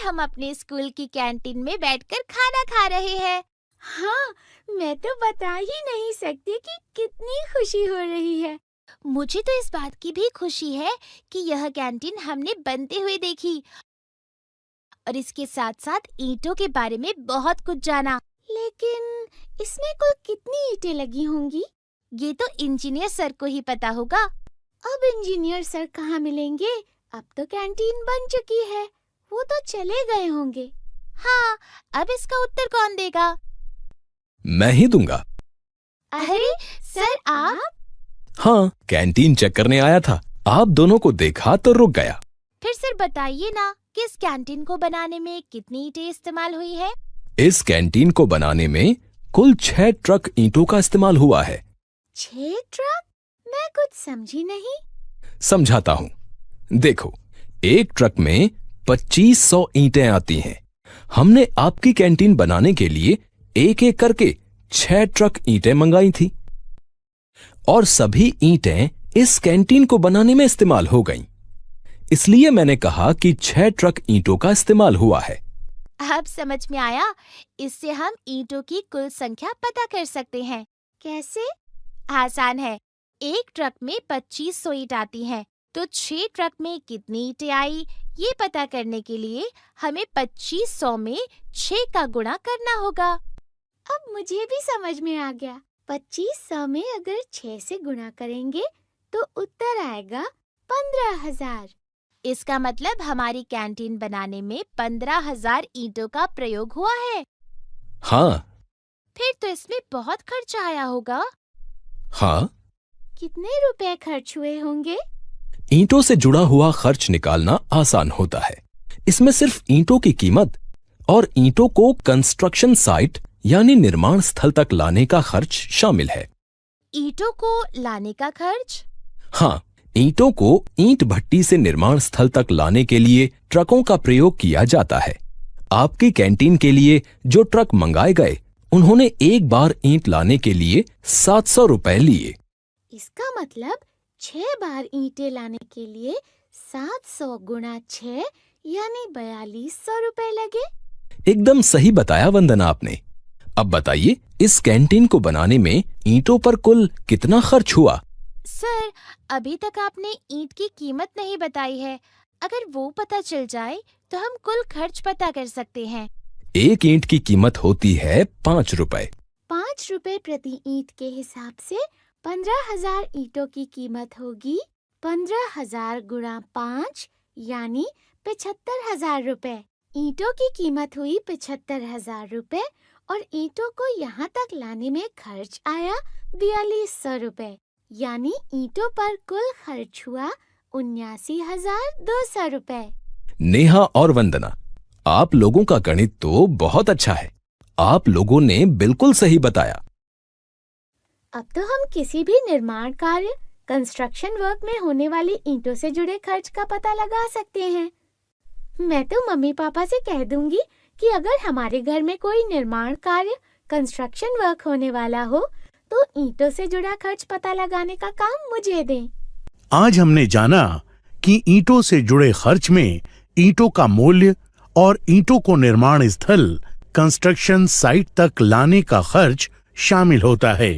हम अपने स्कूल की कैंटीन में बैठकर खाना खा रहे हैं। हाँ, मैं तो बता ही नहीं सकती कि कितनी खुशी हो रही है। मुझे तो इस बात की भी खुशी है कि यह कैंटीन हमने बनते हुए देखी और इसके साथ साथ ईंटों के बारे में बहुत कुछ जाना। लेकिन इसमें कुल कितनी ईंटें लगी होंगी? ये तो इंजीनियर सर को ही पता होगा। अब इंजीनियर सर कहाँ मिलेंगे? अब तो कैंटीन बन चुकी है, वो तो चले गए होंगे। हाँ, अब इसका उत्तर कौन देगा? मैं ही दूंगा। अरे सर, आप? हाँ, कैंटीन चेक करने आया था, आप दोनों को देखा तो रुक गया। फिर सर बताइए ना कि इस कैंटीन को बनाने में कितनी ईंटें इस्तेमाल हुई है? इस कैंटीन को बनाने में कुल 6 ट्रक ईंटों का इस्तेमाल हुआ है। 6 ट्रक? मैं कुछ समझी नहीं। समझाता हूँ। देखो, एक ट्रक में 2500 ईंटें आती हैं। हमने आपकी कैंटीन बनाने के लिए एक एक करके 6 ट्रक ईंटें मंगाई थी और सभी ईंटें इस कैंटीन को बनाने में इस्तेमाल हो गईं। इसलिए मैंने कहा कि 6 ट्रक ईंटों का इस्तेमाल हुआ है। अब समझ में आया। इससे हम ईंटों की कुल संख्या पता कर सकते हैं। कैसे? आसान है। एक ट्रक में 2500 ईंट आती हैं, तो 6 ट्रक में कितनी ईंटें आई ये पता करने के लिए हमें 2500 में 6 का गुणा करना होगा। अब मुझे भी समझ में आ गया। 2500 में अगर 6 से गुणा करेंगे तो उत्तर आएगा 15,000। इसका मतलब हमारी कैंटीन बनाने में 15,000 ईंटों का प्रयोग हुआ है। हाँ। फिर तो इसमें बहुत खर्च आया होगा। हाँ। कितने रुपए खर्च हुए होंगे? ईंटों से जुड़ा हुआ खर्च निकालना आसान होता है। इसमें सिर्फ ईंटों की कीमत और ईंटों को कंस्ट्रक्शन साइट यानी निर्माण स्थल तक लाने का खर्च शामिल है। ईंटों को लाने का खर्च? हाँ, ईंटों को ईंट भट्टी से निर्माण स्थल तक लाने के लिए ट्रकों का प्रयोग किया जाता है। आपकी कैंटीन के लिए जो ट्रक मंगाए गए, उन्होंने एक बार ईंट लाने के लिए 700 रुपए लिए। इसका मतलब 6 बार ईंटें लाने के लिए 700 गुणा 6 यानी 4200 रुपए लगे। एकदम सही बताया वंदना आपने। अब बताइए, इस कैंटीन को बनाने में ईंटों पर कुल कितना खर्च हुआ? सर, अभी तक आपने ईंट की कीमत नहीं बताई है। अगर वो पता चल जाए तो हम कुल खर्च पता कर सकते हैं। एक ईंट की कीमत होती है 5 रुपए। 5 रुपए प्रति ईंट के हिसाब से 15,000 ईंटों की कीमत होगी 15,000 गुणा 5 यानी 75,000 रुपए। ईंटों की कीमत हुई 75,000 रुपए और ईंटों को यहाँ तक लाने में खर्च आया 4200 रुपए, यानी ईंटों पर कुल खर्च हुआ 79,200 रुपए। नेहा और वंदना, आप लोगों का गणित तो बहुत अच्छा है। आप लोगों ने बिल्कुल सही बताया। अब तो हम किसी भी निर्माण कार्य, कंस्ट्रक्शन वर्क में होने वाली ईंटों से जुड़े खर्च का पता लगा सकते हैं। मैं तो मम्मी पापा से कह दूंगी कि अगर हमारे घर में कोई निर्माण कार्य, कंस्ट्रक्शन वर्क होने वाला हो तो ईंटों से जुड़ा खर्च पता लगाने का काम मुझे दें। आज हमने जाना कि ईंटों से जुड़े खर्च में ईंटों का मूल्य और ईंटों को निर्माण स्थल, कंस्ट्रक्शन साइट तक लाने का खर्च शामिल होता है।